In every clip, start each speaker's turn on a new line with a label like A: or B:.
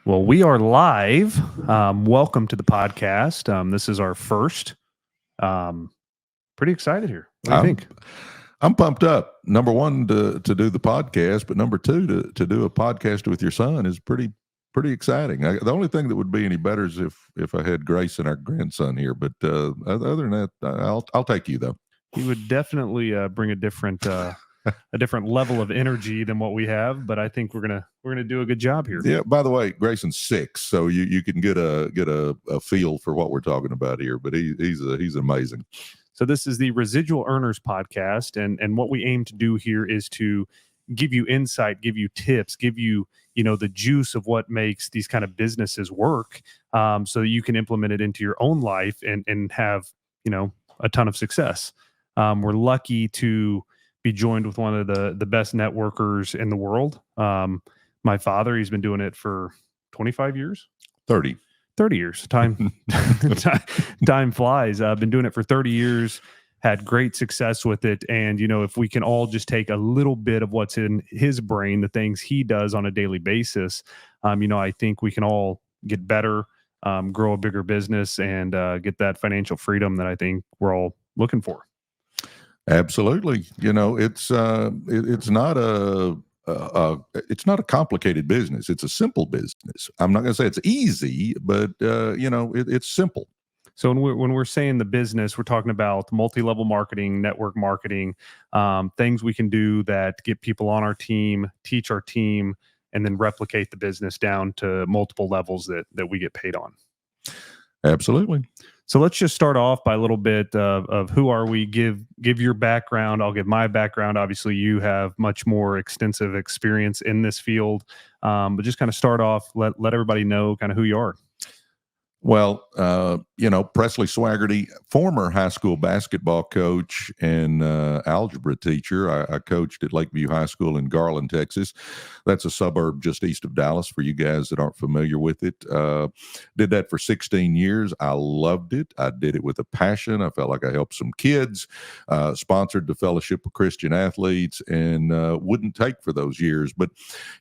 A: Well, we are live. Welcome to the podcast. This is our first. Pretty excited here. What do you think?
B: I'm pumped up. Number one, to do the podcast, but number two, to do a podcast with your son is pretty exciting. The only thing that would be any better is if I had Grace and our grandson here. But other than that, I'll take you though.
A: He would definitely bring a different level of energy than what we have, but I think we're gonna do a good job here.
B: Yeah. By the way, Grayson's 6, so you can get a feel for what we're talking about here. But he's amazing.
A: So this is the Residual Earners podcast, and what we aim to do here is to give you insight, give you tips, give you the juice of what makes these kind of businesses work, so that you can implement it into your own life and have a ton of success. We're lucky to be joined with one of the best networkers in the world. My father, he's been doing it for 25 years.
B: 30
A: years. Time flies. I've been doing it for 30 years, had great success with it. And, if we can all just take a little bit of what's in his brain, the things he does on a daily basis, I think we can all get better, grow a bigger business, and get that financial freedom that I think we're all looking for.
B: Absolutely. It's not it's not a complicated business. It's a simple business. I'm not going to say it's easy, but it's simple.
A: So when we're saying the business, we're talking about multi-level marketing, network marketing, things we can do that get people on our team, teach our team, and then replicate the business down to multiple levels that we get paid on.
B: Absolutely.
A: So let's just start off by a little bit of who are we. Give your background. I'll give my background. Obviously, you have much more extensive experience in this field, but just kind of start off. Let everybody know kind of who you are.
B: Well, Presley Swagerty, former high school basketball coach and algebra teacher. I coached at Lakeview High School in Garland, Texas. That's a suburb just east of Dallas for you guys that aren't familiar with it. Did that for 16 years. I loved it. I did it with a passion. I felt like I helped some kids, sponsored the Fellowship of Christian Athletes, and wouldn't take for those years. But,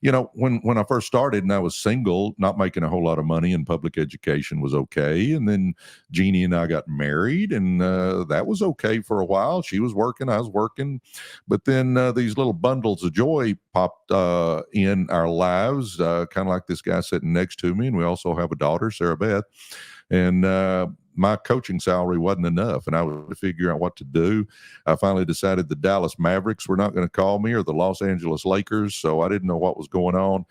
B: when I first started and I was single, not making a whole lot of money in public education was okay. And then Jeannie and I got married, and that was okay for a while. She was working, I was working. But then these little bundles of joy popped in our lives, kind of like this guy sitting next to me. And we also have a daughter, Sarah Beth. And my coaching salary wasn't enough, and I was figuring out what to do. I finally decided the Dallas Mavericks were not going to call me, or the Los Angeles Lakers, so I didn't know what was going on.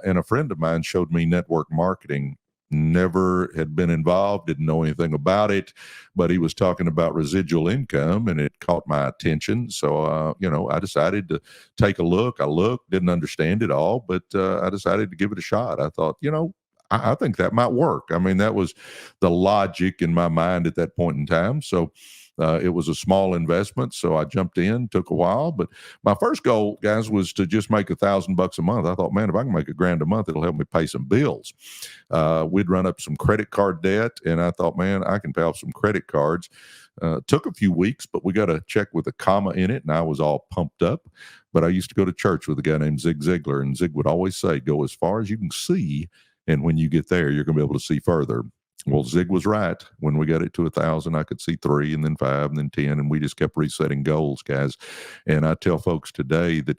B: And a friend of mine showed me network marketing. Never had been involved, didn't know anything about it, but he was talking about residual income, and it caught my attention. So, I decided to take a look. I looked, didn't understand it all, but I decided to give it a shot. I thought, I think that might work. I mean, that was the logic in my mind at that point in time. So it was a small investment, so I jumped in. Took a while, but my first goal, guys, was to just make $1,000 a month. I thought, man, if I can make $1,000 a month, it'll help me pay some bills. We'd run up some credit card debt, and I thought, man, I can pay off some credit cards. Took a few weeks, but we got a check with a comma in it, and I was all pumped up. But I used to go to church with a guy named Zig Ziglar, and Zig would always say, go as far as you can see, and when you get there, you're going to be able to see further. Well, Zig was right. When we got it to 1,000, I could see 3, and then 5, and then 10, and we just kept resetting goals, guys. And I tell folks today that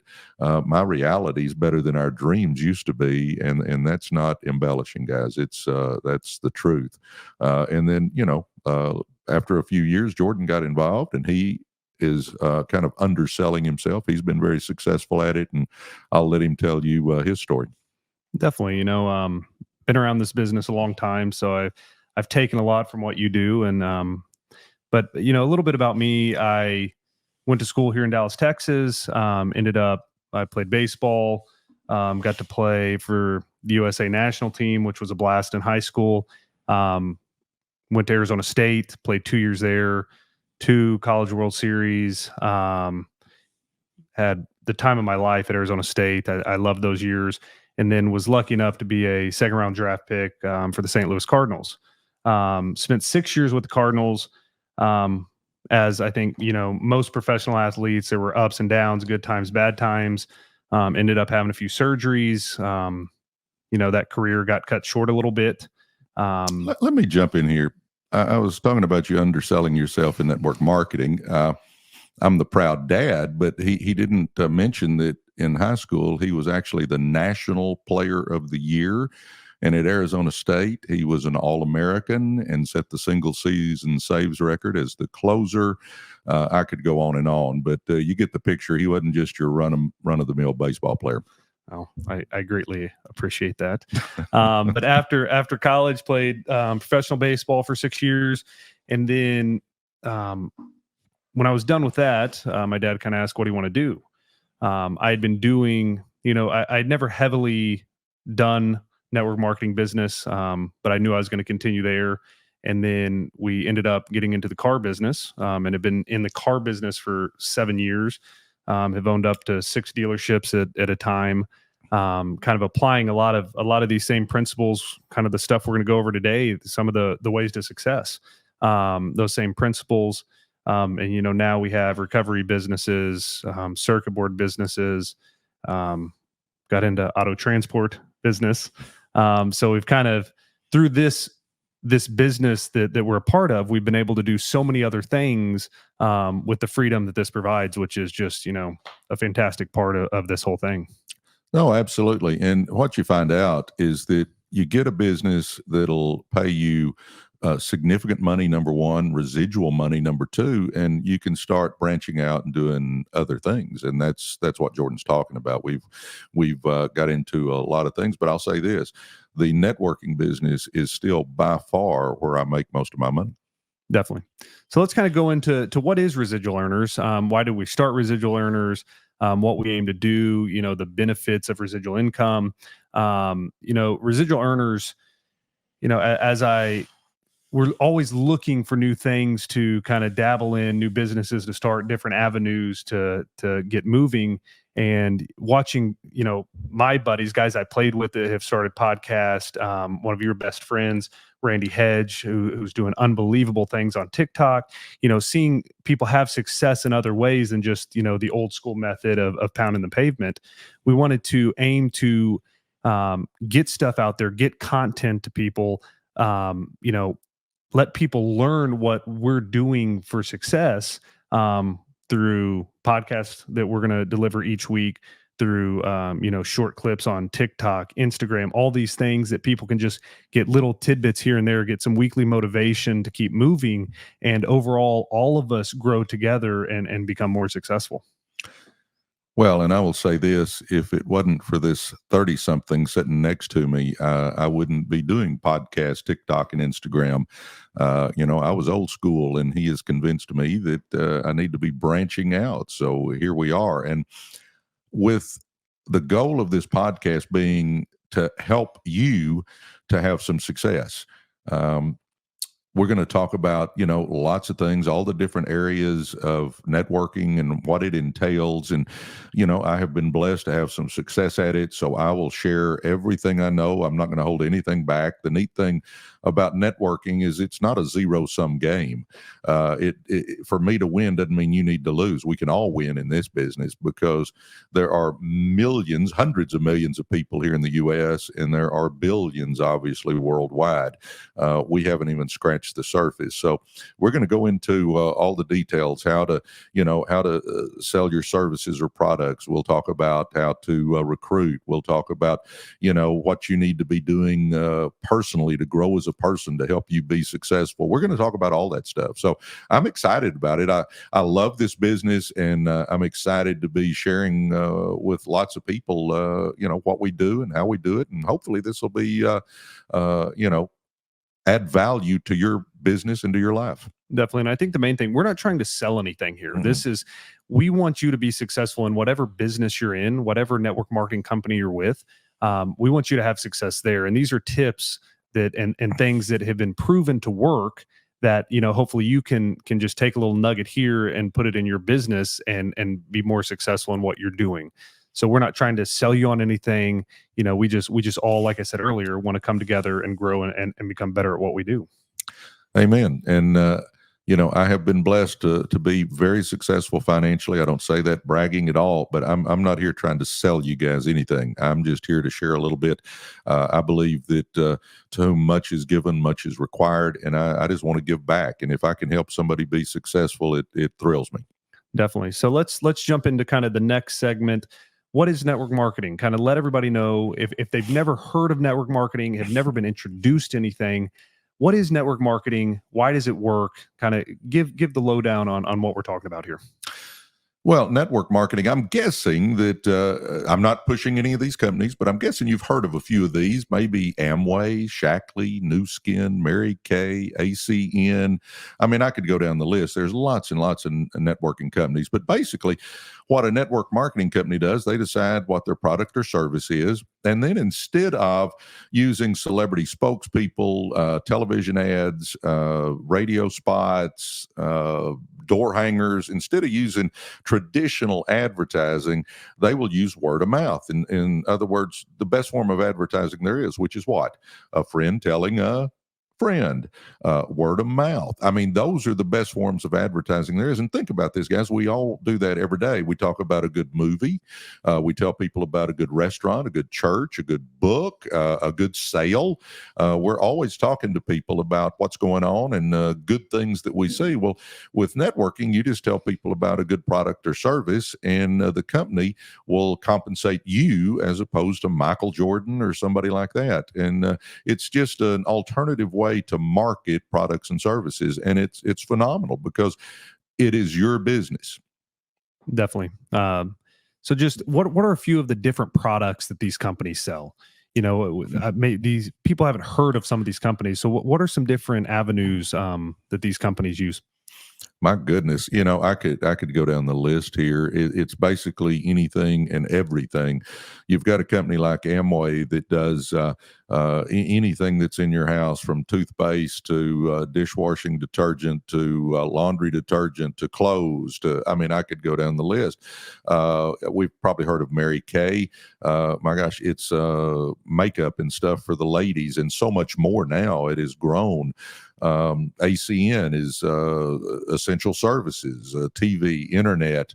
B: my reality is better than our dreams used to be, and that's not embellishing, guys. It's that's the truth. And then after a few years, Jordan got involved, and he is kind of underselling himself. He's been very successful at it, and I'll let him tell you his story.
A: Definitely, been around this business a long time, so I've taken a lot from what you do. And but a little bit about me. I went to school here in Dallas, Texas. I played baseball. Got to play for the USA national team, which was a blast in high school. Went to Arizona State, played 2 years there, 2 College World Series. Had the time of my life at Arizona State. I loved those years. And then was lucky enough to be a second-round draft pick for the St. Louis Cardinals. Spent 6 years with the Cardinals. As I think, most professional athletes, there were ups and downs, good times, bad times. Ended up having a few surgeries. that career got cut short a little bit.
B: Let me jump in here. I was talking about you underselling yourself in network marketing. I'm the proud dad, but he didn't mention that in high school he was actually the National Player of the Year. And at Arizona State, he was an All-American and set the single season saves record as the closer. I could go on, but you get the picture. He wasn't just your run-of-the-mill baseball player.
A: Oh, I greatly appreciate that. But after college, played professional baseball for 6 years. And then when I was done with that, my dad kind of asked, what do you want to do? I had been doing, I'd never heavily done network marketing business, but I knew I was going to continue there. And then we ended up getting into the car business, and have been in the car business for 7 years. Have owned up to 6 dealerships at a time. Kind of applying a lot of these same principles, kind of the stuff we're going to go over today, some of the ways to success, those same principles. And now we have recovery businesses, circuit board businesses, got into auto transport business. So we've kind of, through this business that we're a part of, we've been able to do so many other things with the freedom that this provides, which is just, a fantastic part of this whole thing.
B: No, absolutely. And what you find out is that you get a business that'll pay you significant money, number one, residual money, number two, and you can start branching out and doing other things. And that's what Jordan's talking about. We've got into a lot of things, but I'll say this: the networking business is still by far where I make most of my money.
A: Definitely. So let's kind of go into what is Residual Earners. Why did we start Residual Earners? What we aim to do, the benefits of residual income. Residual Earners, we're always looking for new things to kind of dabble in, new businesses to start, different avenues to get moving. And watching, my buddies, guys I played with that have started podcast. One of your best friends, Randy Hedge, who's doing unbelievable things on TikTok. Seeing people have success in other ways than just the old school method of pounding the pavement. We wanted to aim to get stuff out there, get content to people. Let people learn what we're doing for success through podcasts that we're going to deliver each week, through short clips on TikTok, Instagram, all these things that people can just get little tidbits here and there, get some weekly motivation to keep moving, and overall all of us grow together and become more successful.
B: Well, and I will say this: if it wasn't for this 30-something sitting next to me, I wouldn't be doing podcasts, TikTok, and Instagram. I was old school, and he has convinced me that I need to be branching out. So here we are. And with the goal of this podcast being to help you to have some success. We're going to talk about, lots of things, all the different areas of networking and what it entails. And, I have been blessed to have some success at it. So I will share everything I know. I'm not going to hold anything back. The neat thing about networking is it's not a zero-sum game. For me to win doesn't mean you need to lose. We can all win in this business because there are millions, hundreds of millions of people here in the U.S., and there are billions, obviously, worldwide. We haven't even scratched the surface. So we're going to go into all the details, how to sell your services or products. We'll talk about how to recruit. We'll talk about, what you need to be doing personally to grow as a person to help you be successful. We're going to talk about all that stuff. So I'm excited about it. I love this business, and I'm excited to be sharing with lots of people, what we do and how we do it. And hopefully this will be, add value to your business and to your life.
A: Definitely. And I think the main thing, we're not trying to sell anything here.
B: Mm-hmm.
A: We want you to be successful in whatever business you're in, whatever network marketing company you're with. We want you to have success there. And these are tips that and things that have been proven to work that, hopefully you can just take a little nugget here and put it in your business and be more successful in what you're doing. So we're not trying to sell you on anything. We just all, like I said earlier, want to come together and grow and become better at what we do.
B: Amen. And, I have been blessed to be very successful financially. I don't say that bragging at all, but I'm not here trying to sell you guys anything. I'm just here to share a little bit. I believe that to whom much is given, much is required, and I just want to give back. And if I can help somebody be successful, it thrills me.
A: Definitely. So let's jump into kind of the next segment. What is network marketing? Kind of let everybody know if they've never heard of network marketing, have never been introduced to anything. What is network marketing? Why does it work? Kind of give the lowdown on what we're talking about here.
B: Well, network marketing, I'm guessing that I'm not pushing any of these companies, but I'm guessing you've heard of a few of these, maybe Amway, Shackley, New Skin, Mary Kay, ACN. I mean, I could go down the list. There's lots and lots of networking companies, but basically what a network marketing company does, they decide what their product or service is. And then instead of using celebrity spokespeople, television ads, radio spots, door hangers, instead of using traditional advertising, they will use word of mouth. In other words, the best form of advertising there is, which is what? A friend telling a friend, word of mouth. I mean, those are the best forms of advertising there is. And think about this, guys. We all do that every day. We talk about a good movie. We tell people about a good restaurant, a good church, a good book, a good sale. We're always talking to people about what's going on and good things that we see. Well, with networking, you just tell people about a good product or service, and the company will compensate you as opposed to Michael Jordan or somebody like that. And it's just an alternative way to market products and services, and it's phenomenal because it is your business.
A: Definitely. So just what are a few of the different products that these companies sell? These people haven't heard of some of these companies. So what are some different avenues that these companies use?
B: My goodness, I could go down the list here. It's basically anything and everything. You've got a company like Amway that does anything that's in your house, from toothpaste to dishwashing detergent to laundry detergent to clothes. I mean, I could go down the list. We've probably heard of Mary Kay. My gosh, it's makeup and stuff for the ladies, and so much more now. It has grown. ACN is essential services, TV, internet,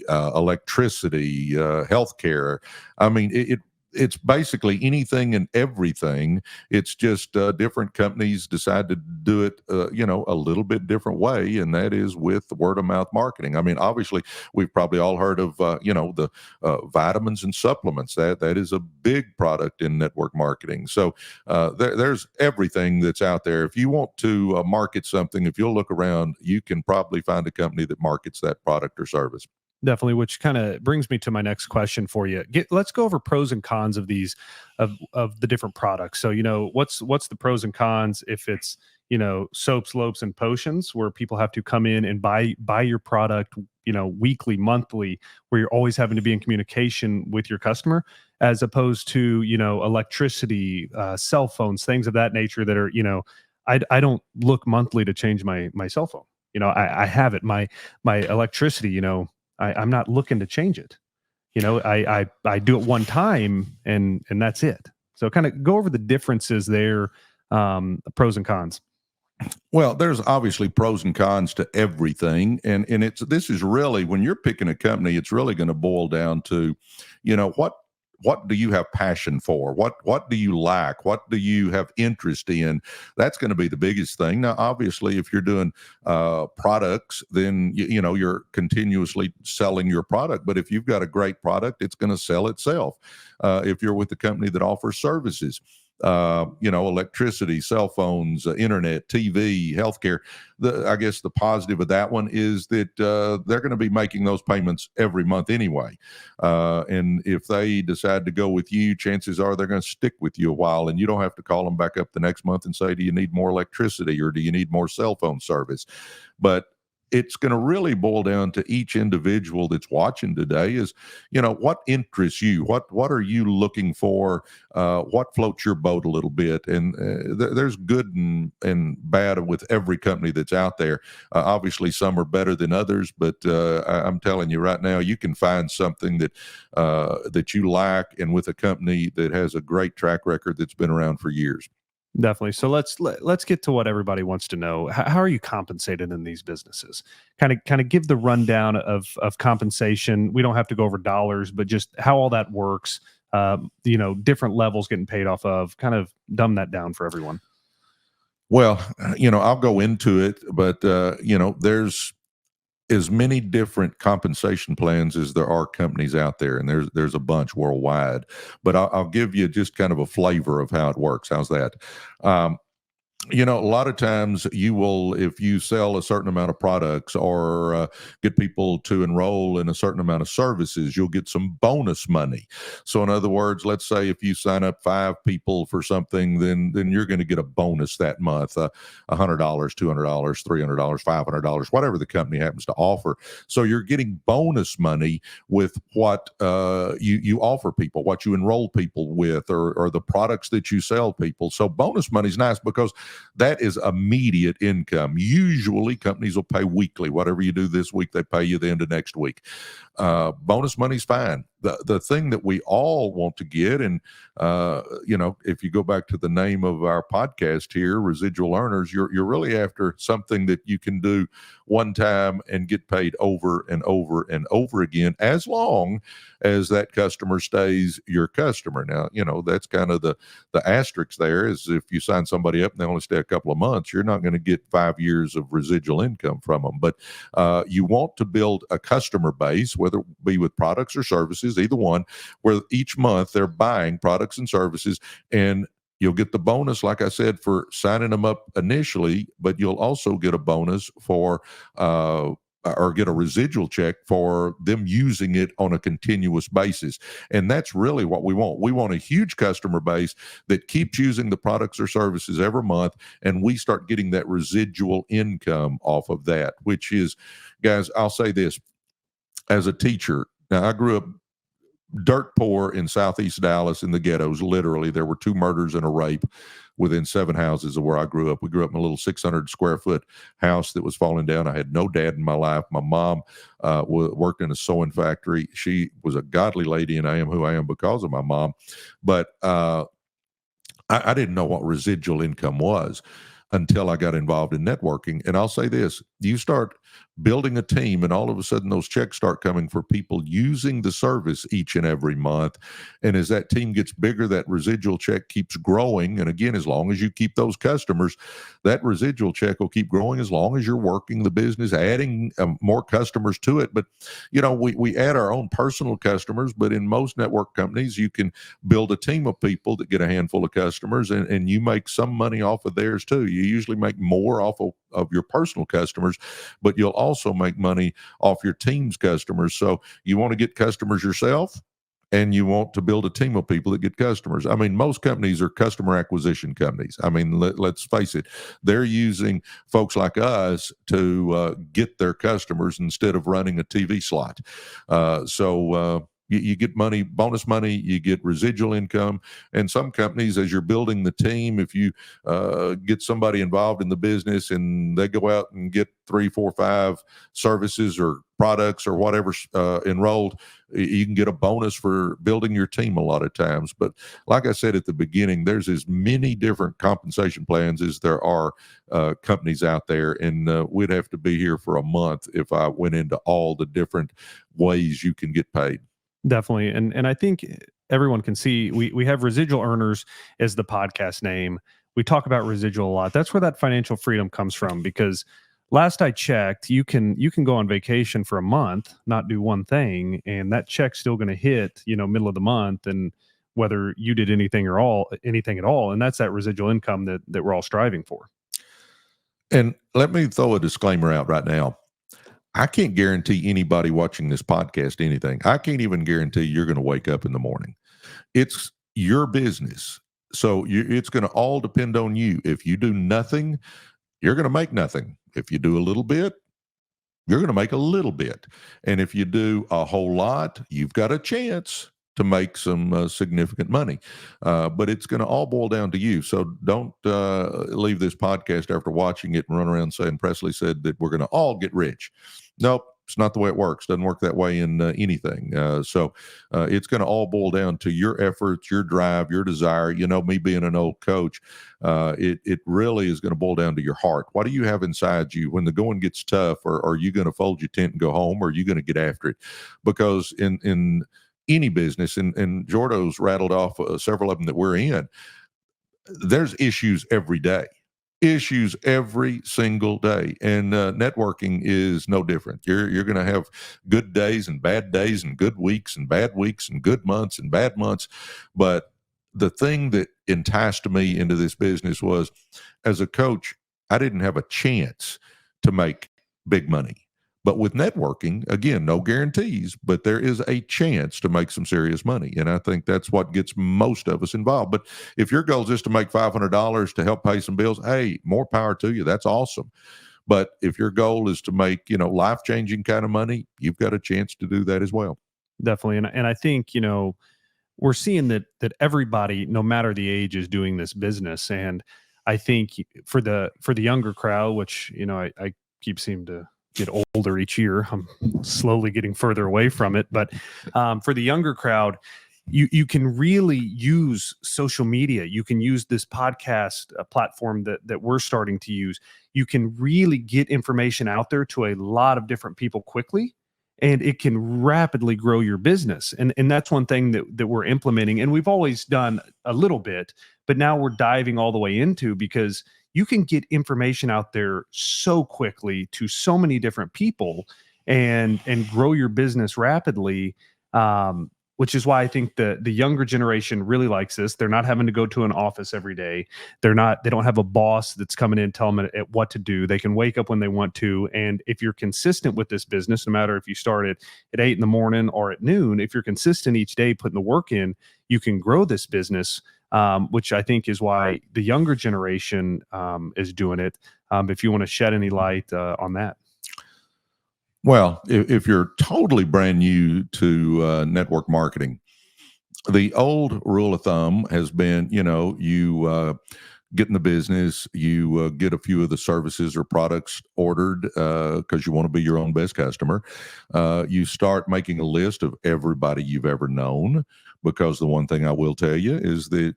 B: electricity, healthcare. I mean, it's basically anything and everything. It's just different companies decide to do it, a little bit different way, and that is with word of mouth marketing. I mean, obviously, we've probably all heard of, the vitamins and supplements. That is a big product in network marketing. So there's everything that's out there. If you want to market something, if you'll look around, you can probably find a company that markets that product or service.
A: Definitely, which kind of brings me to my next question for you. Let's go over pros and cons of these of the different products. So, what's the pros and cons if it's, soaps, loaps, and potions, where people have to come in and buy your product, weekly, monthly, where you're always having to be in communication with your customer, as opposed to, electricity, cell phones, things of that nature that are, I don't look monthly to change my cell phone. I have it. My electricity, I'm not looking to change it. I do it one time and that's it. So kind of go over the differences there, pros and cons.
B: Well, there's obviously pros and cons to everything, and this is really, when you're picking a company, it's really going to boil down to, what do you have passion for? What do you like? What do you have interest in? That's going to be the biggest thing. Now, obviously, if you're doing products, then you're continuously selling your product. But if you've got a great product, it's going to sell itself. If you're with a company that offers services, electricity, cell phones, internet, TV, healthcare. I guess the positive of that one is that they're going to be making those payments every month anyway. And if they decide to go with you, chances are they're going to stick with you a while, and you don't have to call them back up the next month and say, do you need more electricity or do you need more cell phone service? But it's going to really boil down to each individual that's watching today is, what interests you? What are you looking for? What floats your boat a little bit? And there's good and bad with every company that's out there. Obviously, some are better than others, but I'm telling you right now, you can find something that you like, and with a company that has a great track record that's been around for years.
A: Definitely. So let's get to what everybody wants to know. How are you compensated in these businesses? Kind of give the rundown of compensation. We don't have to go over dollars, but just how all that works. Different levels getting paid off of. Kind of dumb that down for everyone.
B: Well, I'll go into it, but there's as many different compensation plans as there are companies out there, and there's a bunch worldwide. But I'll give you just kind of a flavor of how it works. How's that? Um, a lot of times you will, if you sell a certain amount of products or get people to enroll in a certain amount of services, you'll get some bonus money. So in other words, let's say if you sign up 5 people for something, then you're going to get a bonus that month, $100, $200, $300, $500, whatever the company happens to offer. So you're getting bonus money with what you offer people, what you enroll people with, or the products that you sell people. So bonus money is nice because that is immediate income. Usually companies will pay weekly. Whatever you do this week, they pay you the end of next week. Bonus money's fine. The thing that we all want to get, and if you go back to the name of our podcast here, Residual Earners, you're really after something that you can do one time and get paid over and over and over again, as long as that customer stays your customer. Now, that's kind of the asterisk there is if you sign somebody up and they only stay a couple of months, you're not going to get 5 years of residual income from them. But you want to build a customer base, whether it be with products or services, either one, where each month they're buying products and services, and you'll get the bonus, like I said, for signing them up initially, but you'll also get a bonus for or get a residual check for them using it on a continuous basis. And that's really what we want. We want a huge customer base that keeps using the products or services every month, and we start getting that residual income off of that, which is, guys, I'll say this. As a teacher, now I grew up dirt poor in Southeast Dallas in the ghettos. Literally, there were 2 murders and a rape within 7 houses of where I grew up. We grew up in a little 600 square foot house that was falling down. I had no dad in my life. My mom worked in a sewing factory. She was a godly lady, and I am who I am because of my mom. But I didn't know what residual income was until I got involved in networking. And I'll say this, you start building a team, and all of a sudden those checks start coming for people using the service each and every month. And as that team gets bigger, that residual check keeps growing. And again, as long as you keep those customers, that residual check will keep growing as long as you're working the business, adding more customers to it. But, we add our own personal customers, but in most network companies, you can build a team of people that get a handful of customers, and you make some money off of theirs too. You usually make more off of your personal customers, but you'll also make money off your team's customers. So you want to get customers yourself, and you want to build a team of people that get customers. I mean, most companies are customer acquisition companies. I mean, let's face it, they're using folks like us to get their customers instead of running a TV slot. You get money, bonus money, you get residual income. And some companies, as you're building the team, if you get somebody involved in the business and they go out and get 3, 4, 5 services or products or whatever enrolled, you can get a bonus for building your team a lot of times. But like I said at the beginning, there's as many different compensation plans as there are companies out there. And we'd have to be here for a month if I went into all the different ways you can get paid.
A: Definitely. And I think everyone can see we have Residual Earners as the podcast name. We talk about residual a lot. That's where that financial freedom comes from, because last I checked, you can go on vacation for a month, not do one thing, and that check's still going to hit, middle of the month, and whether you did anything at all, and that's that residual income that we're all striving for.
B: And let me throw a disclaimer out right now. I can't guarantee anybody watching this podcast anything. I can't even guarantee you're going to wake up in the morning. It's your business. So it's going to all depend on you. If you do nothing, you're going to make nothing. If you do a little bit, you're going to make a little bit. And if you do a whole lot, you've got a chance to make some significant money. But it's going to all boil down to you. So don't leave this podcast after watching it and run around saying Presley said that we're going to all get rich. Nope. It's not the way it works. Doesn't work that way in anything. So it's going to all boil down to your efforts, your drive, your desire. Me being an old coach, it really is going to boil down to your heart. What do you have inside you when the going gets tough? Or are you going to fold your tent and go home, or are you going to get after it? Because in any business, and Jordo's rattled off several of them that we're in, there's issues every day. Issues every single day, and networking is no different. You're going to have good days and bad days, and good weeks and bad weeks, and good months and bad months. But the thing that enticed me into this business was, as a coach, I didn't have a chance to make big money. But with networking, again, no guarantees, but there is a chance to make some serious money. And I think that's what gets most of us involved. But if your goal is just to make $500 to help pay some bills, hey, more power to you. That's awesome. But if your goal is to make, life-changing kind of money, you've got a chance to do that as well.
A: Definitely. And I think, we're seeing that everybody, no matter the age, is doing this business. And I think for the younger crowd, which, I keep seeming to get older each year, I'm slowly getting further away from it. But for the younger crowd, you can really use social media. You can use this podcast platform that we're starting to use. You can really get information out there to a lot of different people quickly, and it can rapidly grow your business. And that's one thing that we're implementing, and we've always done a little bit, but now we're diving all the way into, because you can get information out there so quickly to so many different people and grow your business rapidly. Which is why I think the younger generation really likes this. They're not having to go to an office every day. They don't have a boss that's coming in telling them what to do. They can wake up when they want to. And if you're consistent with this business, no matter if you start at 8 in the morning or at noon, if you're consistent each day, putting the work in, you can grow this business, which I think is why the younger generation is doing it. If you want to shed any light on that.
B: Well, if you're totally brand new to network marketing, the old rule of thumb has been, you get in the business, you get a few of the services or products ordered because you want to be your own best customer. You start making a list of everybody you've ever known, because the one thing I will tell you is that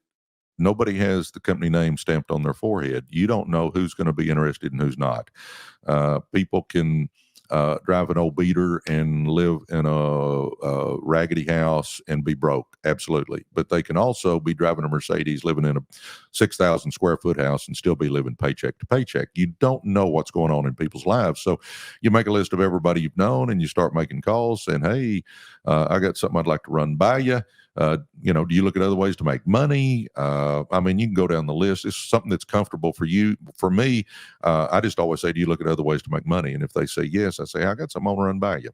B: nobody has the company name stamped on their forehead. You don't know who's going to be interested and who's not. People can drive an old beater and live in a raggedy house and be broke. Absolutely. But they can also be driving a Mercedes, living in a 6,000 square foot house, and still be living paycheck to paycheck. You don't know what's going on in people's lives. So you make a list of everybody you've known, and you start making calls saying, hey, I got something I'd like to run by you. Do you look at other ways to make money? You can go down the list. It's something that's comfortable for you. For me, I just always say, do you look at other ways to make money? And if they say yes, I say, I got something I want to run by you.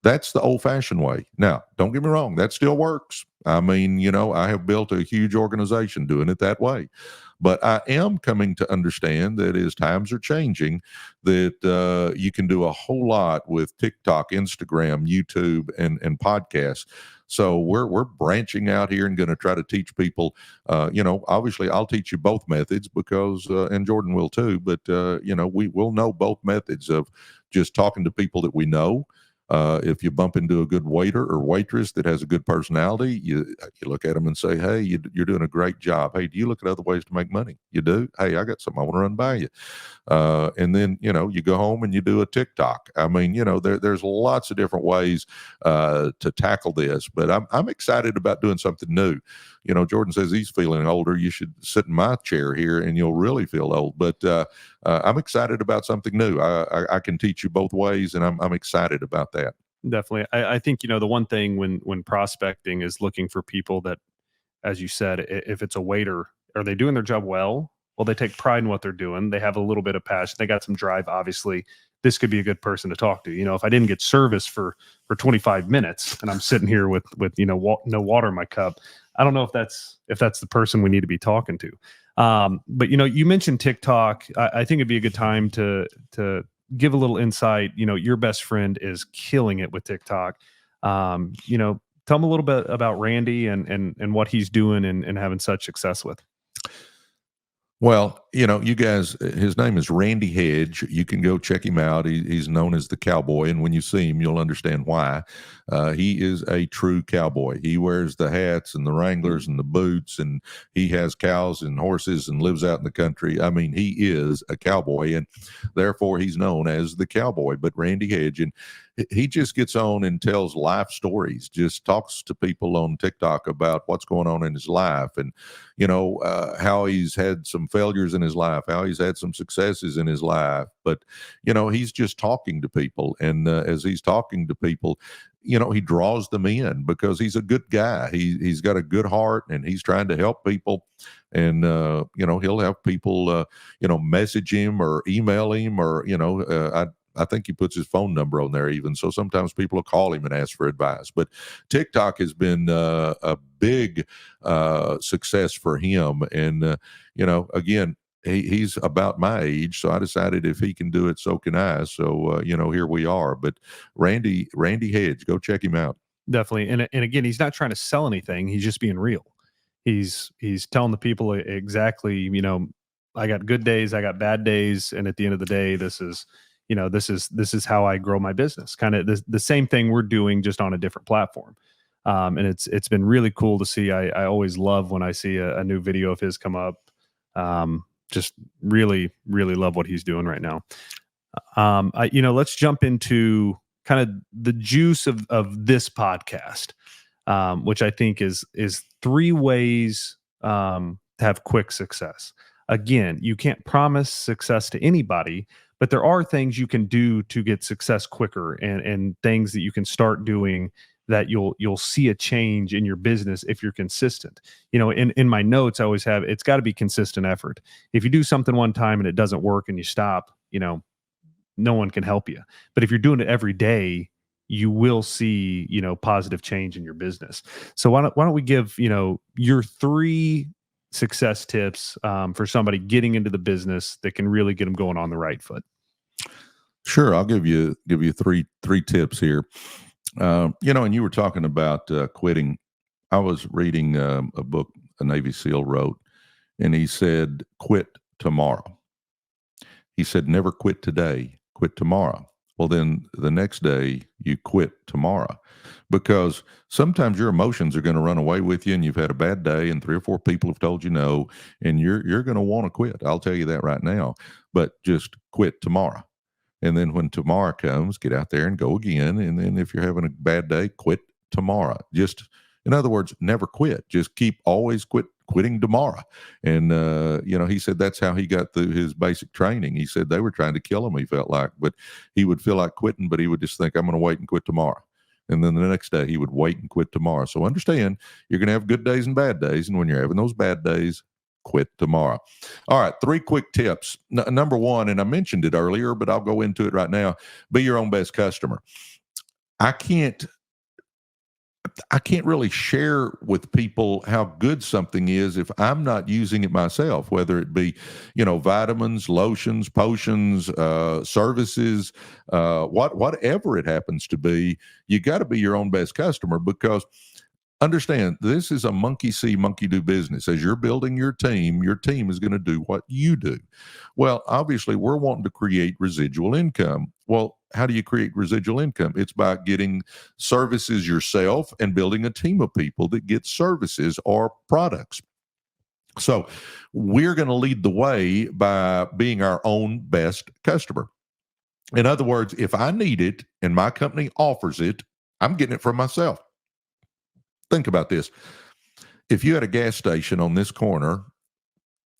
B: That's the old-fashioned way. Now, don't get me wrong, that still works. I have built a huge organization doing it that way. But I am coming to understand that as times are changing, that you can do a whole lot with TikTok, Instagram, YouTube, and podcasts. So we're branching out here and going to try to teach people. Obviously, I'll teach you both methods because, and Jordan will too. But we will know both methods of just talking to people that we know. If you bump into a good waiter or waitress that has a good personality, you look at them and say, hey, you're doing a great job. Hey, do you look at other ways to make money? You do? Hey, I got something I want to run by you. And then, you go home and you do a TikTok. There's lots of different ways to tackle this, but I'm excited about doing something new. Jordan says he's feeling older. You should sit in my chair here and you'll really feel old. But I'm excited about something new. I can teach you both ways, and I'm excited about that.
A: Definitely. I think, the one thing when prospecting is looking for people that, as you said, if it's a waiter, are they doing their job well? Well, they take pride in what they're doing. They have a little bit of passion. They got some drive. Obviously, this could be a good person to talk to. If I didn't get service for 25 minutes and I'm sitting here with no water in my cup, I don't know if that's the person we need to be talking to. But you mentioned TikTok. I think it'd be a good time to give a little insight. Your best friend is killing it with TikTok. Tell them a little bit about Randy and what he's doing and having such success with.
B: Well, you guys, his name is Randy Hedge. You can go check him out. He's known as the cowboy. And when you see him, you'll understand why. He is a true cowboy. He wears the hats and the Wranglers and the boots, and he has cows and horses and lives out in the country. I mean, he is a cowboy, and therefore he's known as the cowboy. But Randy Hedge, and he just gets on and tells life stories, just talks to people on TikTok about what's going on in his life, and how he's had some failures in his life, how he's had some successes in his life. But, he's just talking to people. And as he's talking to people, he draws them in because he's a good guy. He's got a good heart, and he's trying to help people. And, he'll have people, message him or email him, or, I think he puts his phone number on there even. So sometimes people will call him and ask for advice. But TikTok has been a big success for him. And, again, he's about my age. So I decided if he can do it, so can I. So, here we are. But Randy Hedge, go check him out.
A: Definitely. And again, he's not trying to sell anything. He's just being real. He's telling the people exactly, I got good days, I got bad days. And at the end of the day, this is how I grow my business. Kind of the same thing we're doing, just on a different platform. And it's been really cool to see. I always love when I see a new video of his come up. Just really, really love what he's doing right now. Let's jump into kind of the juice of this podcast, which I think is 3 ways to have quick success. Again, you can't promise success to anybody, but there are things you can do to get success quicker, and things that you can start doing that you'll see a change in your business if you're consistent. In my notes, I always have, it's got to be consistent effort. If you do something one time and it doesn't work and you stop, no one can help you. But if you're doing it every day, you will see, positive change in your business. So why don't we give, your 3 success tips for somebody getting into the business that can really get them going on the right foot?
B: Sure, I'll give you three tips here. And you were talking about quitting. I was reading a book a Navy SEAL wrote, and he said, "Quit tomorrow." He said, "Never quit today, quit tomorrow." Well, then the next day you quit tomorrow, because sometimes your emotions are going to run away with you, and you've had a bad day, and 3 or 4 people have told you no, and you're going to want to quit. I'll tell you that right now. But just quit tomorrow. And then when tomorrow comes, get out there and go again. And then if you're having a bad day, quit tomorrow. Just, in other words, never quit. Just keep always quitting tomorrow. And, he said that's how he got through his basic training. He said they were trying to kill him, he felt like, but he would feel like quitting, but he would just think, I'm going to wait and quit tomorrow. And then the next day he would wait and quit tomorrow. So understand, you're going to have good days and bad days. And when you're having those bad days, quit tomorrow. All right, 3 quick tips. Number 1, and I mentioned it earlier, but I'll go into it right now. Be your own best customer. I can't really share with people how good something is if I'm not using it myself, whether it be, vitamins, lotions, potions, services, whatever it happens to be. You got to be your own best customer, because understand, this is a monkey see, monkey do business. As you're building your team is going to do what you do. Well, obviously, we're wanting to create residual income. Well, how do you create residual income? It's by getting services yourself and building a team of people that get services or products. So we're going to lead the way by being our own best customer. In other words, if I need it and my company offers it, I'm getting it from myself. Think about this. If you had a gas station on this corner,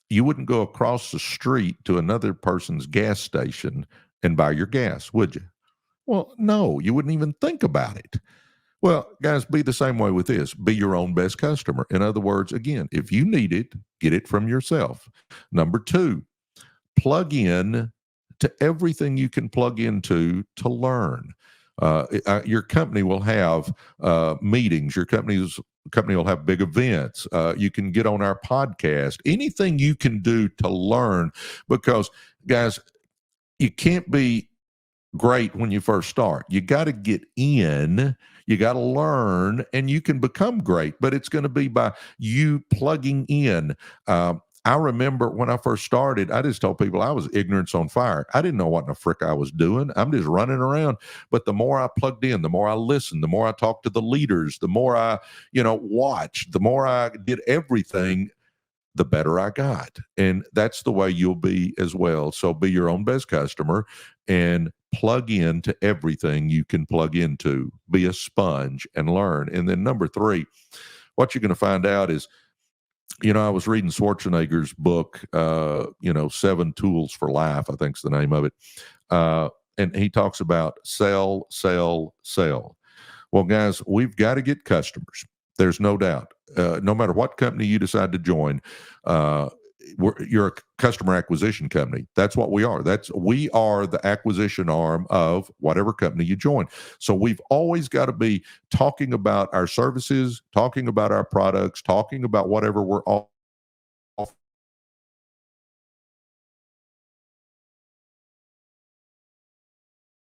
B: you wouldn't go across the street to another person's gas station and buy your gas, would you? Well, no, you wouldn't even think about it. Well, guys, be the same way with this. Be your own best customer. In other words, again, if you need it, get it from yourself. Number 2, plug in to everything you can plug into to learn. Your company will have meetings. Your company will have big events. You can get on our podcast. Anything you can do to learn, because, guys, you can't be great when you first start. You got to get in. You got to learn, and you can become great. But it's going to be by you plugging in. I remember when I first started, I just told people I was ignorance on fire. I didn't know what in the frick I was doing. I'm just running around. But the more I plugged in, the more I listened, the more I talked to the leaders, the more I, watched, the more I did everything, the better I got. And that's the way you'll be as well. So be your own best customer and plug into everything you can plug into. Be a sponge and learn. And then number 3, what you're going to find out is, I was reading Schwarzenegger's book, 7 Tools for Life, I think's the name of it. And he talks about sell, sell, sell. Well, guys, we've got to get customers. There's no doubt. No matter what company you decide to join, you're a customer acquisition company. That's what we are. We are the acquisition arm of whatever company you join. So we've always got to be talking about our services, talking about our products, talking about whatever we're all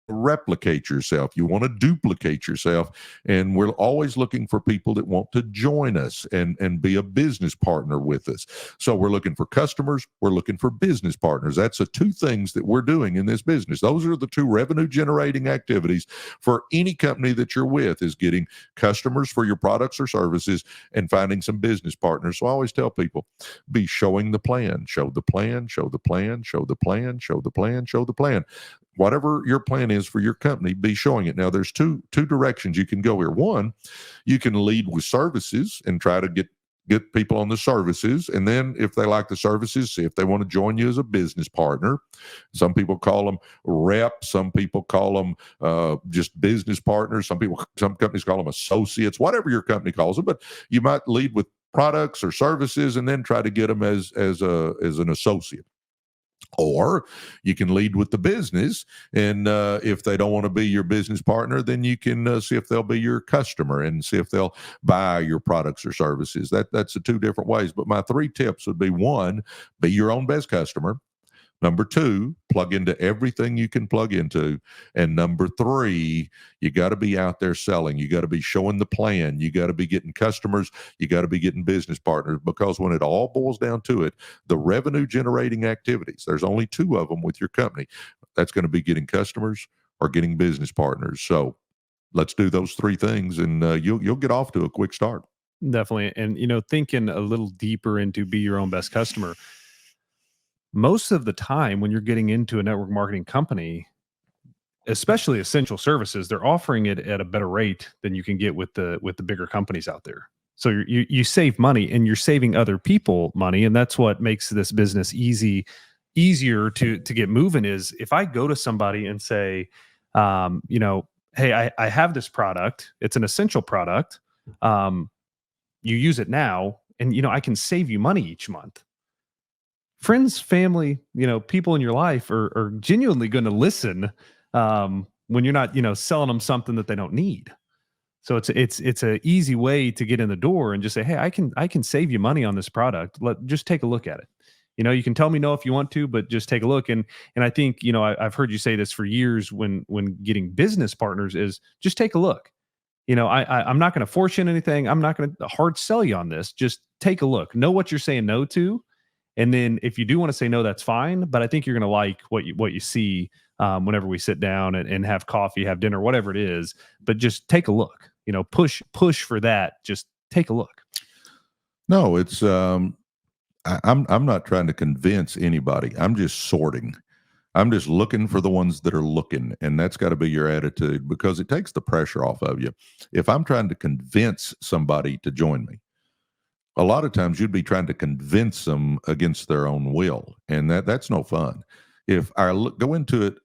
B: replicate yourself. You want to duplicate yourself. And we're always looking for people that want to join us and be a business partner with us. So we're looking for customers. We're looking for business partners. That's the 2 things that we're doing in this business. Those are the 2 revenue generating activities for any company that you're with, is getting customers for your products or services and finding some business partners. So I always tell people, be showing the plan, show the plan, show the plan, show the plan, show the plan, show the plan. Whatever your plan is for your company, be showing it. Now, there's two directions you can go here. One, you can lead with services and try to get people on the services. And then if they like the services, see if they want to join you as a business partner. Some people call them reps. Some people call them just business partners. Some companies call them associates, whatever your company calls them. But you might lead with products or services and then try to get them as an associate. Or you can lead with the business, and if they don't want to be your business partner, then you can see if they'll be your customer and see if they'll buy your products or services. That's the 2 different ways. But my 3 tips would be: 1, be your own best customer. Number 2, plug into everything you can plug into. And number 3, you got to be out there selling. You got to be showing the plan. You got to be getting customers. You got to be getting business partners, because when it all boils down to it, the revenue generating activities, there's only 2 of them with your company. That's going to be getting customers or getting business partners. So let's do those 3 things, and you'll get off to a quick start.
A: Definitely. And, thinking a little deeper into be your own best customer, most of the time when you're getting into a network marketing company, especially essential services, they're offering it at a better rate than you can get with the bigger companies out there. So you save money, and you're saving other people money, and that's what makes this business easier to get moving. Is if I go to somebody and say, hey, I have this product, it's an essential product, you use it now, and I can save you money each month. Friends, family, people in your life are genuinely going to listen when you're not, selling them something that they don't need. So it's a easy way to get in the door and just say, hey, I can save you money on this product. Just take a look at it. You can tell me no if you want to, but just take a look. And I think, I've heard you say this for years when getting business partners is just take a look. I'm not going to force you in anything. I'm not going to hard sell you on this. Just take a look. Know what you're saying no to. And then if you do want to say no, that's fine. But I think you're going to like what you see whenever we sit down and have coffee, have dinner, whatever it is. But just take a look. Push for that. Just take a look.
B: No, it's I'm not trying to convince anybody. I'm just sorting. I'm just looking for the ones that are looking, and that's got to be your attitude, because it takes the pressure off of you. If I'm trying to convince somebody to join me, a lot of times you'd be trying to convince them against their own will, and that's no fun. If I go into it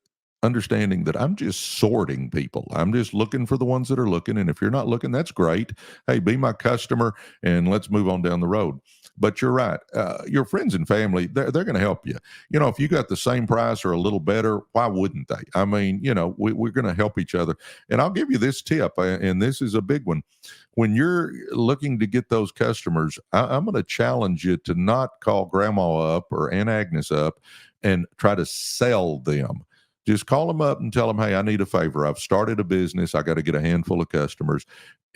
B: understanding that I'm just sorting people, I'm just looking for the ones that are looking, and if you're not looking, that's great. Hey, be my customer, and let's move on down the road. But you're right. Your friends and family, they're going to help you. If you got the same price or a little better, why wouldn't they? I mean, we're going to help each other. And I'll give you this tip, and this is a big one. When you're looking to get those customers, I'm going to challenge you to not call Grandma up or Aunt Agnes up and try to sell them. Just call them up and tell them, hey, I need a favor. I've started a business. I got to get a handful of customers.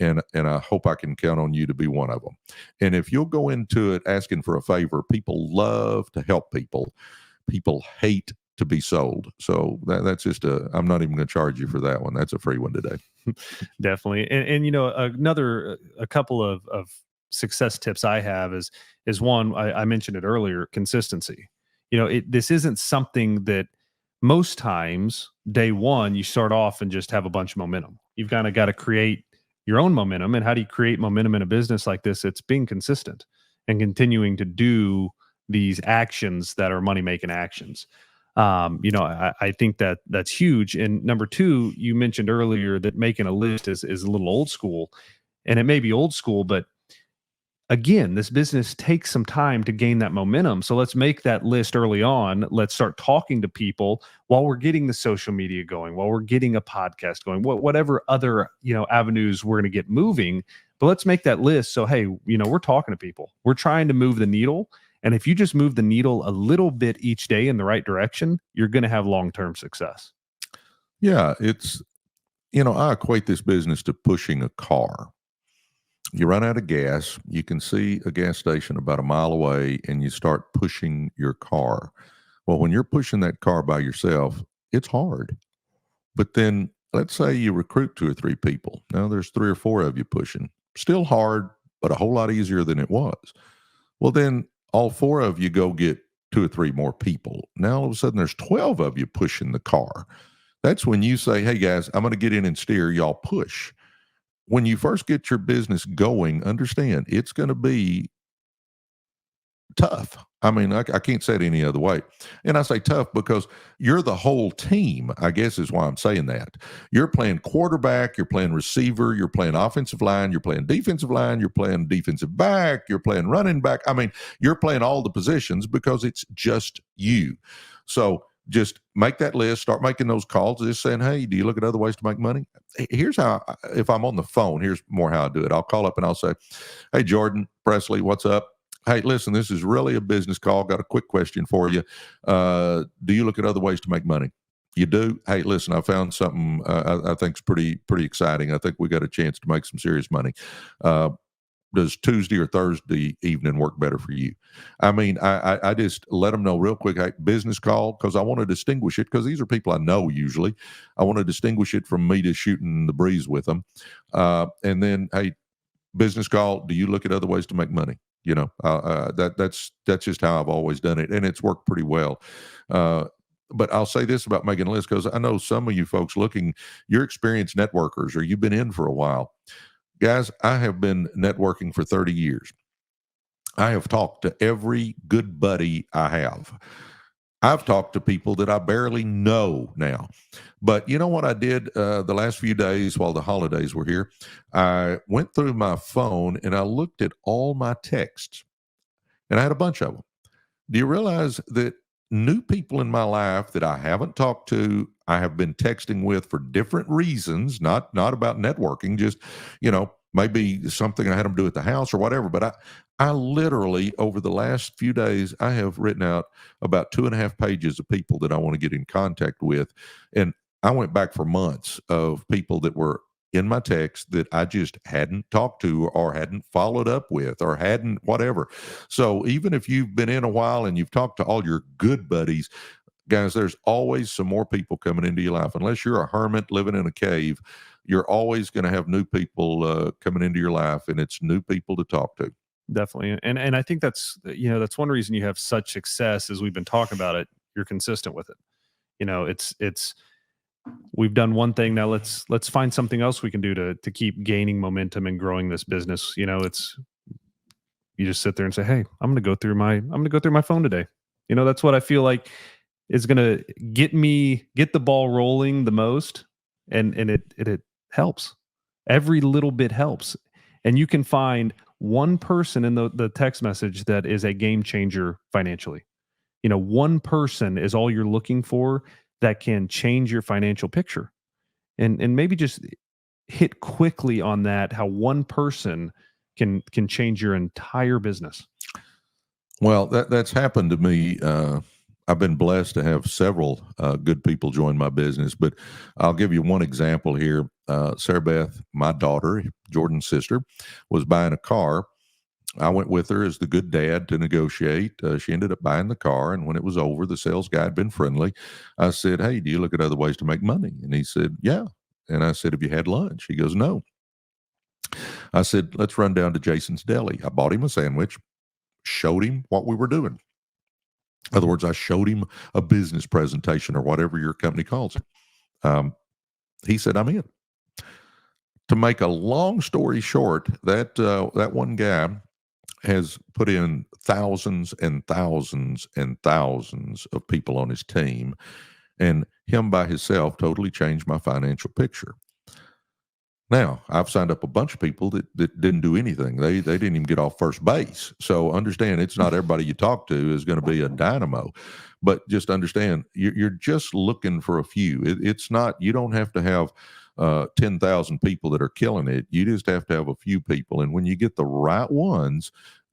B: and I hope I can count on you to be one of them. And if you'll go into it asking for a favor, people love to help people. People hate to be sold. So that's just I'm not even going to charge you for that one. That's a free one today.
A: Definitely. And a couple of success tips I have is one, I mentioned it earlier, consistency. This isn't something that most times day one, you start off and just have a bunch of momentum. You've kind of got to create your own momentum. And how do you create momentum in a business like this? It's being consistent and continuing to do these actions that are money making actions. I think that's huge. And number two, you mentioned earlier that making a list is a little old school, and it may be old school, but again, this business takes some time to gain that momentum. So let's make that list early on. Let's start talking to people while we're getting the social media going, while we're getting a podcast going, whatever other, avenues we're going to get moving. But let's make that list. So, hey, we're talking to people. We're trying to move the needle. And if you just move the needle a little bit each day in the right direction, you're going to have long-term success.
B: Yeah, it's, I equate this business to pushing a car. You run out of gas, you can see a gas station about a mile away, and you start pushing your car. Well, when you're pushing that car by yourself, it's hard. But then let's say you recruit 2 or 3 people. Now there's 3 or 4 of you pushing. Still hard, but a whole lot easier than it was. Well, then all 4 of you go get 2 or 3 more people. Now all of a sudden there's 12 of you pushing the car. That's when you say, hey guys, I'm going to get in and steer, y'all push. When you first get your business going, understand it's going to be tough. I mean, I can't say it any other way. And I say tough because you're the whole team, I guess is why I'm saying that. You're playing quarterback, you're playing receiver, you're playing offensive line, you're playing defensive line, you're playing defensive back, you're playing running back. I mean, you're playing all the positions because it's just you. So just make that list, start making those calls, just saying, hey, do you look at other ways to make money? Here's how, if I'm on the phone, here's more how I do it. I'll call up and I'll say, hey, Jordan, Presley, what's up? Hey, listen, this is really a business call. Got a quick question for you. Do you look at other ways to make money? You do? Hey, listen, I found something I think is pretty exciting. I think we got a chance to make some serious money. Does Tuesday or Thursday evening work better for you? I mean, I just let them know real quick, hey, business call, because I want to distinguish it, because these are people I know usually. I want to distinguish it from me just shooting the breeze with them. And then, hey, business call, do you look at other ways to make money? That's just how I've always done it, and it's worked pretty well. But I'll say this about making a list, because I know some of you folks listening, you're experienced networkers, or you've been in for a while. Guys, I have been networking for 30 years. I have talked to every good buddy I have. I've talked to people that I barely know now. But you know what I did the last few days while the holidays were here? I went through my phone and I looked at all my texts, and I had a bunch of them. Do you realize that new people in my life that I haven't talked to, I have been texting with for different reasons, not about networking, just, maybe something I had them do at the house or whatever. But I literally, over the last few days, I have written out about 2.5 pages of people that I want to get in contact with. And I went back for months of people that were in my text that I just hadn't talked to or hadn't followed up with or hadn't whatever. So even if you've been in a while and you've talked to all your good buddies, guys, there's always some more people coming into your life. Unless you're a hermit living in a cave, you're always going to have new people coming into your life, and it's new people to talk to.
A: Definitely. And I think that's one reason you have such success, as we've been talking about it. You're consistent with it. It's we've done one thing, now let's find something else we can do to keep gaining momentum and growing this business. It's, you just sit there and say, hey, I'm going to go through my phone today. That's what I feel like is going to get the ball rolling the most. And it helps. Every little bit helps. And you can find one person in the text message that is a game changer financially. One person is all you're looking for that can change your financial picture. And maybe just hit quickly on that, how one person can change your entire business.
B: Well, that's happened to me. I've been blessed to have several good people join my business, but I'll give you one example here. Sarah Beth, my daughter, Jordan's sister, was buying a car. I went with her as the good dad to negotiate. She ended up buying the car, and when it was over, the sales guy had been friendly. I said, "Hey, do you look at other ways to make money?" And he said, "Yeah." And I said, "Have you had lunch?" He goes, "No." I said, "Let's run down to Jason's Deli." I bought him a sandwich, showed him what we were doing. In other words, I showed him a business presentation or whatever your company calls it. Um, he said, "I'm in." To make a long story short, that one guy has put in thousands and thousands and thousands of people on his team, and him by himself totally changed my financial picture. Now, I've signed up a bunch of people that didn't do anything. They didn't even get off first base. So understand, it's not everybody you talk to is going to be a dynamo, but just understand you're just looking for a few. It's not, you don't have to have 10,000 people that are killing it. You just have to have a few people. And when you get the right ones,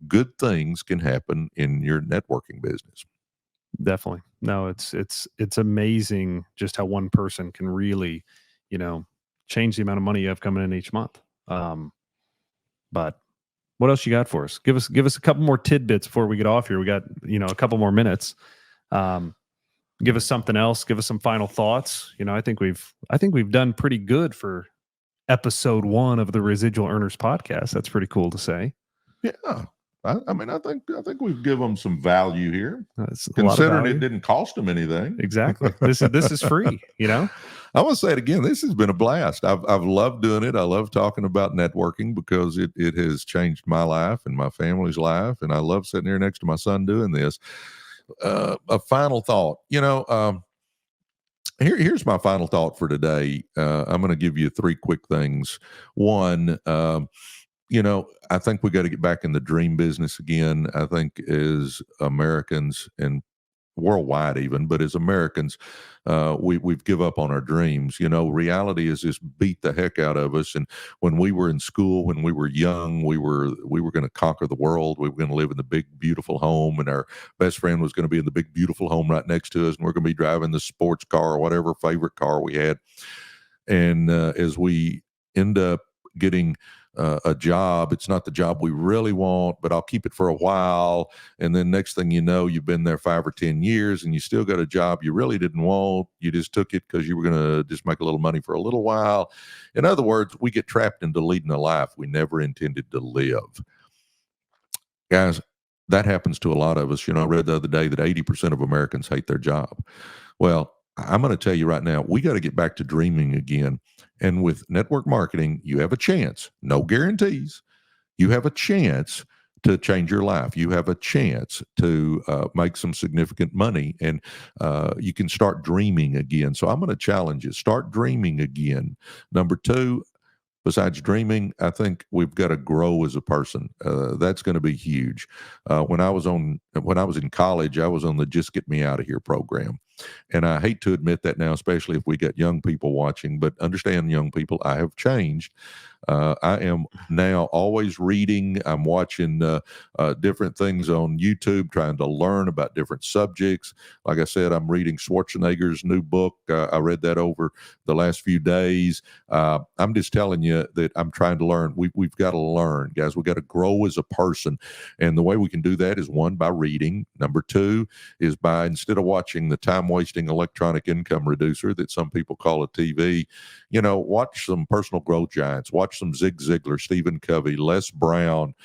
B: good things can happen in your networking business.
A: Definitely. No, it's amazing just how one person can really, you know, change the amount of money you have coming in each month. But what else you got for us? Give us a couple more tidbits before we get off here. We got, a couple more minutes. Give us something else. Give us some final thoughts. I think we've done pretty good for episode 1 of the Residual Earners podcast. That's pretty cool to say.
B: Yeah. I mean, I think we've given them some value here.
A: It's a lot of
B: Considering
A: value.
B: it didn't cost them anything.
A: Exactly. This is free,
B: I want to say it again. This has been a blast. I've loved doing it. I love talking about networking because it has changed my life and my family's life. And I love sitting here next to my son doing this. A final thought, here's my final thought for today. I'm going to give you 3 quick things. One, I think we got to get back in the dream business again. I think as Americans and worldwide even, but as Americans, we've give up on our dreams. Reality is just beat the heck out of us. And when we were in school, when we were young, we were going to conquer the world. We were going to live in the big, beautiful home, and our best friend was going to be in the big, beautiful home right next to us, and we're going to be driving the sports car or whatever favorite car we had. And as we end up getting a job, it's not the job we really want, but I'll keep it for a while. And then next thing you know, you've been there 5 or 10 years and you still got a job you really didn't want. You just took it because you were going to just make a little money for a little while. In other words, we get trapped into leading a life we never intended to live. Guys, that happens to a lot of us. I read the other day that 80% of Americans hate their job. Well, I'm going to tell you right now, we got to get back to dreaming again. And with network marketing, you have a chance, no guarantees. You have a chance to change your life. You have a chance to make some significant money, and you can start dreaming again. So I'm going to challenge you, start dreaming again. Number 2, besides dreaming, I think we've got to grow as a person. That's going to be huge. When I was in college, I was on the Just Get Me Out of Here program. And I hate to admit that now, especially if we got young people watching, but understand, young people, I have changed. I am now always reading. I'm watching different things on YouTube, trying to learn about different subjects. Like I said, I'm reading Schwarzenegger's new book. I read that over the last few days. I'm just telling you that I'm trying to learn. We've got to learn, guys. We've got to grow as a person. And the way we can do that is, 1, by reading. Number 2 is by, instead of watching the time-wasting electronic income reducer that some people call a TV, watch some personal growth giants. Watch some Zig Ziglar, Stephen Covey, Les Brown,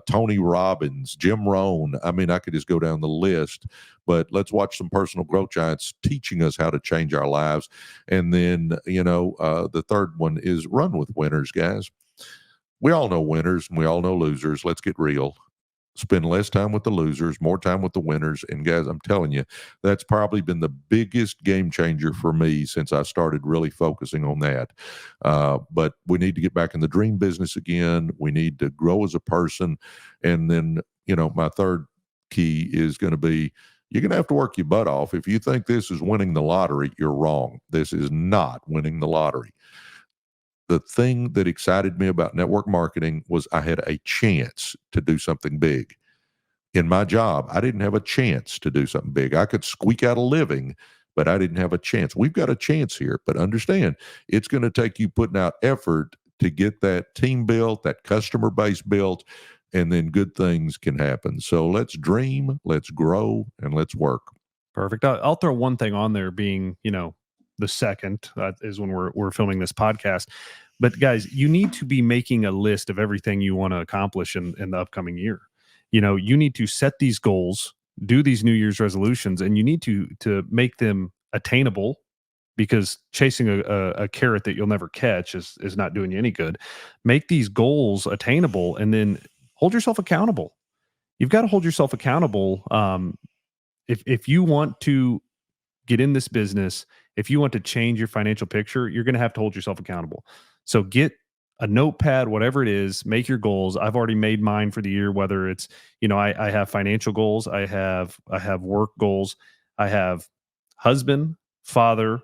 B: Tony Robbins, Jim Rohn. I mean, I could just go down the list, but let's watch some personal growth giants teaching us how to change our lives. And then, the third one is run with winners, guys. We all know winners and we all know losers. Let's get real. Spend less time with the losers, more time with the winners. And guys, I'm telling you, that's probably been the biggest game changer for me since I started really focusing on that. But we need to get back in the dream business again. We need to grow as a person. And then, my third key is going to be, you're going to have to work your butt off. If you think this is winning the lottery, you're wrong. This is not winning the lottery. The thing that excited me about network marketing was I had a chance to do something big. In my job, I didn't have a chance to do something big. I could squeak out a living, but I didn't have a chance. We've got a chance here, but understand it's going to take you putting out effort to get that team built, that customer base built, and then good things can happen. So let's dream, let's grow, and let's work.
A: Perfect. I'll throw one thing on there being, the second is when we're filming this podcast. But guys, you need to be making a list of everything you want to accomplish in the upcoming year. You need to set these goals, do these New Year's resolutions, and you need to make them attainable, because chasing a carrot that you'll never catch is not doing you any good. Make these goals attainable, and then hold yourself accountable. You've got to hold yourself accountable. If you want to get in this business, if you want to change your financial picture, you're going to have to hold yourself accountable. So get a notepad, whatever it is, make your goals. I've already made mine for the year, whether it's, I have financial goals, I have work goals, I have husband, father,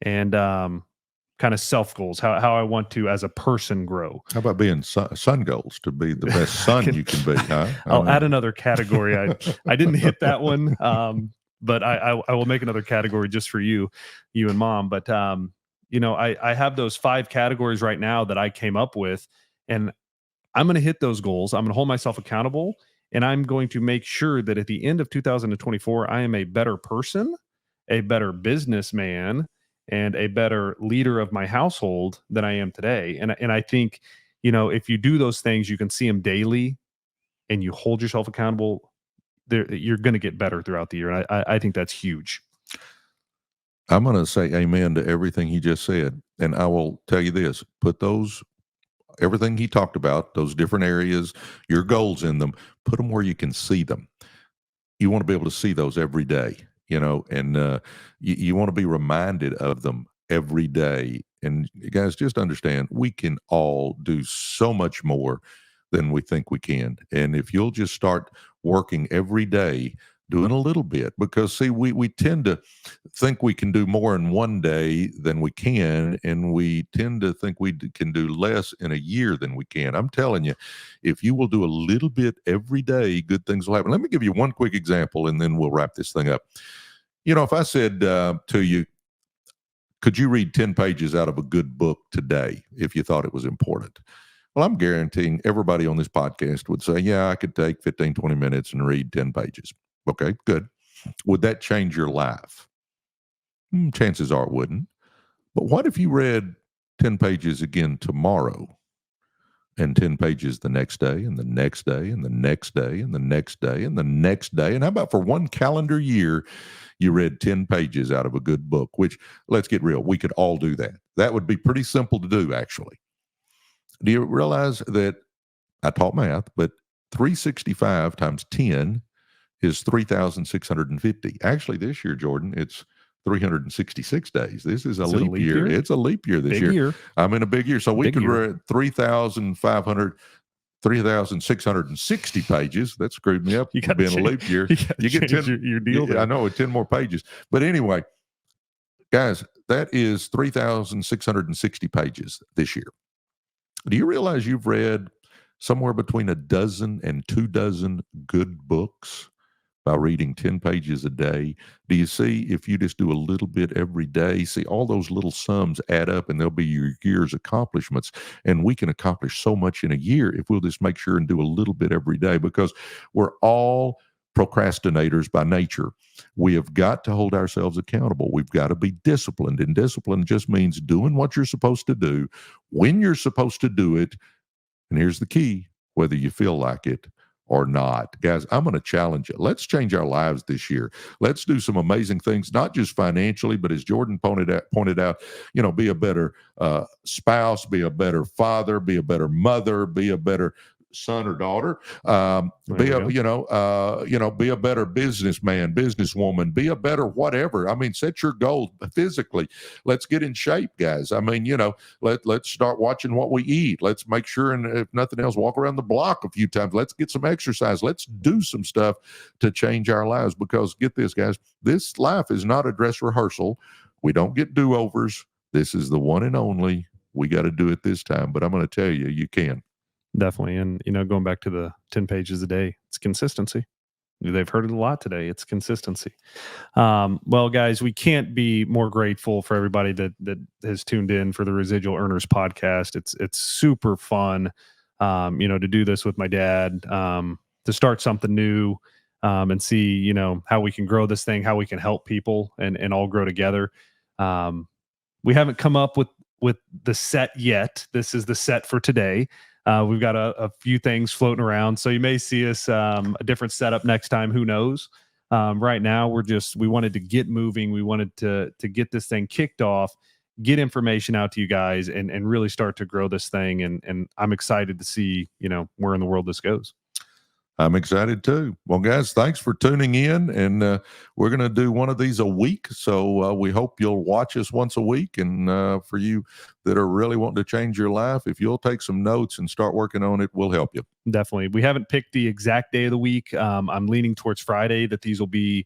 A: and kind of self goals, how I want to, as a person, grow.
B: How about being son goals, to be the best son you can be, huh?
A: I'll add another category. I didn't hit that one, but I will make another category just for you and mom. But I have those 5 categories right now that I came up with, and I'm going to hit those goals. I'm going to hold myself accountable, and I'm going to make sure that at the end of 2024, I am a better person, a better businessman, and a better leader of my household than I am today. And I think, if you do those things, you can see them daily, and you hold yourself accountable, you're going to get better throughout the year. And I think that's huge.
B: I'm going to say amen to everything he just said. And I will tell you this, put everything he talked about, those different areas, your goals in them, put them where you can see them. You want to be able to see those every day, and you want to be reminded of them every day. And guys, just understand, we can all do so much more than we think we can. And if you'll just start working every day, doing a little bit, because see, we tend to think we can do more in one day than we can, and we tend to think we can do less in a year than we can. I'm telling you, if you will do a little bit every day, good things will happen. Let me give you one quick example, and then we'll wrap this thing up. If I said to you, could you read 10 pages out of a good book today if you thought it was important? Well, I'm guaranteeing everybody on this podcast would say, yeah, I could take 15, 20 minutes and read 10 pages. Okay, good. Would that change your life? Chances are it wouldn't. But what if you read 10 pages again tomorrow, and 10 pages the next day, and the next day, and the next day, and the next day, and the next day? And how about for one calendar year, you read 10 pages out of a good book, which, let's get real, we could all do that. That would be pretty simple to do, actually. Do you realize that I taught math, but 365 times 10 is 3,650. Actually, this year, Jordan, it's 366 days. This is a leap year. It's a leap year this year. I'm in a big year. So we could read 3,660 pages. That screwed me up.
A: You got
B: being a leap year.
A: You get 10, your deal.
B: I know, 10 more pages. But anyway, guys, that is 3,660 pages this year. Do you realize you've read somewhere between a dozen and 24 good books by reading 10 pages a day? Do you see, if you just do a little bit every day, see, all those little sums add up, and they'll be your year's accomplishments. And we can accomplish so much in a year if we'll just make sure and do a little bit every day, because we're all procrastinators by nature. We have got to hold ourselves accountable. We've got to be disciplined, and discipline just means doing what you're supposed to do when you're supposed to do it. And here's the key, whether you feel like it or not. Guys, I'm going to challenge you. Let's change our lives this year. Let's do some amazing things, not just financially, but as Jordan pointed out, be a better spouse, be a better father, be a better mother, be a better son or daughter, be a better businessman, businesswoman, be a better whatever. I mean, set your goals physically. Let's get in shape, guys. I mean, let's start watching what we eat. Let's make sure, and if nothing else, walk around the block a few times. Let's get some exercise. Let's do some stuff to change our lives, because get this, guys, this life is not a dress rehearsal. We don't get do-overs. This is the one and only. We got to do it this time, but I'm going to tell you, you can.
A: Definitely. And, going back to the 10 pages a day, it's consistency. They've heard it a lot today. It's consistency. Well, guys, we can't be more grateful for everybody that has tuned in for the Residual Earners podcast. It's super fun, to do this with my dad, to start something new, and see, how we can grow this thing, how we can help people and all grow together. We haven't come up with the set yet. This is the set for today. We've got a few things floating around, so you may see us a different setup next time. Who knows? Right now, we wanted to get moving. We wanted to get this thing kicked off, get information out to you guys, and really start to grow this thing. And I'm excited to see where in the world this goes.
B: I'm excited too. Well, guys, thanks for tuning in, and we're going to do one of these a week. So we hope you'll watch us once a week. And for you that are really wanting to change your life, if you'll take some notes and start working on it, we'll help you.
A: Definitely. We haven't picked the exact day of the week. I'm leaning towards Friday that these will be,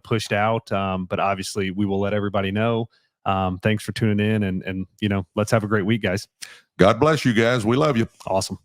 A: pushed out. But obviously, we will let everybody know. Thanks for tuning in, and let's have a great week, guys.
B: God bless you guys. We love you.
A: Awesome.